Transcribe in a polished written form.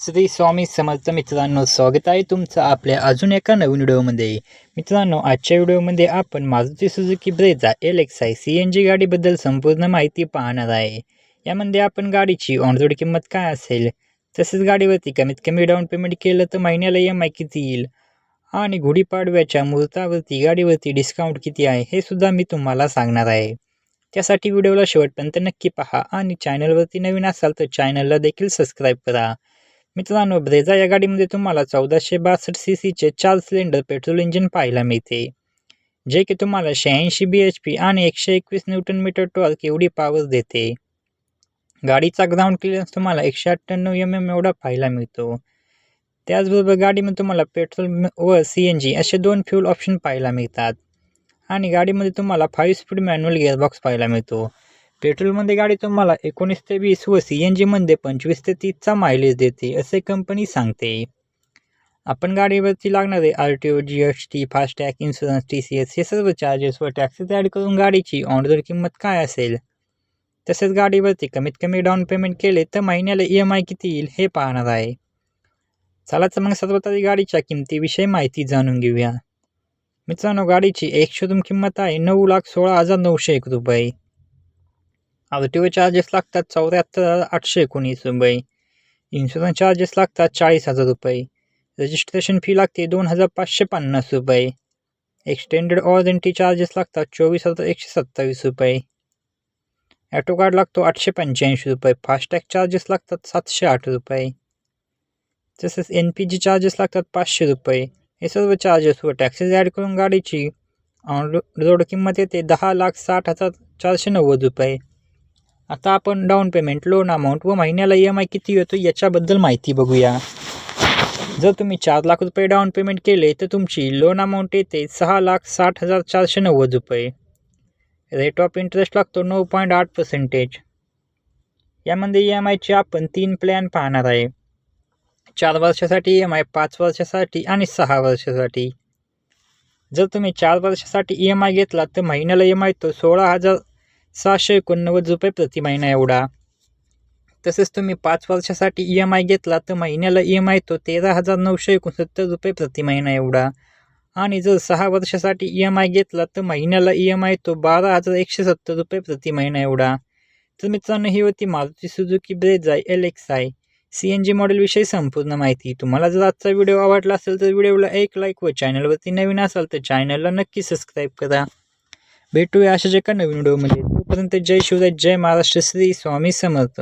श्री स्वामी समर्थ मित्रांनो, स्वागत आहे तुमचं आपल्या अजून एका नवीन व्हिडिओमध्ये. मित्रांनो, आजच्या व्हिडिओमध्ये आपण Maruti Suzuki Brezza LXi CNG गाडीबद्दल संपूर्ण माहिती पाहणार आहे. यामध्ये आपण गाडीची ऑन रोड किंमत काय असेल, तसेच गाडीवरती कमीत कमी डाऊन पेमेंट केलं तर महिन्याला EMI किती येईल आणि गुढीपाडव्याच्या मुहूर्तावरती गाडीवरती डिस्काउंट किती आहे हे सुद्धा मी तुम्हाला सांगणार आहे. त्यासाठी व्हिडिओला शेवटपर्यंत नक्की पहा आणि चॅनलवरती नवीन असाल तर चॅनलला देखील सबस्क्राईब करा. मित्रांनो, ब्रेझा या गाडीमध्ये तुम्हाला 1462 CCचे 4 सिलेंडर पेट्रोल इंजिन पाहायला मिळते, जे की तुम्हाला 86 bhp आणि 121 न्यूटन टॉर्क एवढी पॉवर देते. गाडीचा ग्राउंड क्लिअरन्स तुम्हाला 198 mm एवढा पाहायला मिळतो. त्याचबरोबर गाडीमध्ये तुम्हाला पेट्रोल व CNG असे 2 फ्यूल ऑप्शन पाहायला मिळतात आणि गाडीमध्ये तुम्हाला 5 स्पीड मॅन्युअल गिअरबॉक्स पाहायला मिळतो. पेट्रोलमध्ये गाडी तुम्हाला 19 ते 20 व CNGमध्ये 25 ते 30चा मायलेज देते असे कंपनी सांगते. आपण गाडीवरती लागणारे RTO, GST, FASTag, insurance, TCS हे सर्व चार्जेस व टॅक्सेस ॲड करून गाडीची ऑन रोड किंमत काय असेल, तसेच गाडीवरती कमीत कमी डाऊन पेमेंट केले तर महिन्याला EMI किती येईल हे पाहणार आहे. चला तर मग सर्वात आधी गाडीच्या किमतीविषयी माहिती जाणून घेऊया. मित्रांनो, गाडीची एक शोरूम किंमत आहे 9,16,901 रुपये. RTO चार्जेस लागतात 74,819 रुपये. इन्शुरन्स चार्जेस लागतात 40,000 रुपये. रजिस्ट्रेशन फी लागते 2,550 रुपये. एक्सटेंडेड वॉरंटी चार्जेस लागतात 24,127 रुपये. ॲटो कार्ड लागतो 885 रुपये. फास्टॅग चार्जेस लागतात 708 रुपये. तसेच NPG चार्जेस लागतात 500 रुपये. हे सर्व चार्जेस व टॅक्सेस ॲड करून गाडीची ऑन रोड किंमत येते 10,60,490 रुपये. आता आपण डाऊन पेमेंट, लोन अमाऊंट व महिन्याला EMI किती येतो याच्याबद्दल माहिती बघूया. जर तुम्ही 4 लाख रुपये डाऊन पेमेंट केले तर तुमची लोन अमाऊंट येते 6,60,490 रुपये. रेट ऑफ इंटरेस्ट लागतो 9.8%. यामध्ये EMIचे आपण 3 प्लॅन पाहणार आहे. 4 वर्षासाठी EMI, 5 वर्षासाठी आणि 6 वर्षासाठी. जर तुम्ही 4 वर्षासाठी EMI घेतला तर महिन्याला EMI तो 16,789 रुपये प्रति महिना एवढा. तसेच तुम्ही 5 वर्षासाठी EMI घेतला तर महिन्याला EMI तो 13,969 रुपये प्रति महिना एवढा. आणि जर 6 वर्षासाठी EMI घेतला तर महिन्याला EMI तो 12,170 रुपये प्रति महिना एवढा. तर मित्रांनो, ही होती Maruti Suzuki Brezza LXi CNG मॉडेलविषयी संपूर्ण माहिती. तुम्हाला जर आजचा व्हिडिओ आवडला असेल तर व्हिडिओला एक लाईक व चॅनलवरती नवीन असाल तर चॅनलला नक्की सबस्क्राईब करा. भेटूया अशाच एका नवीन व्हिडिओमध्ये. तोपर्यंत जय शिवराय, जय महाराष्ट्र, श्री स्वामी समर्थ.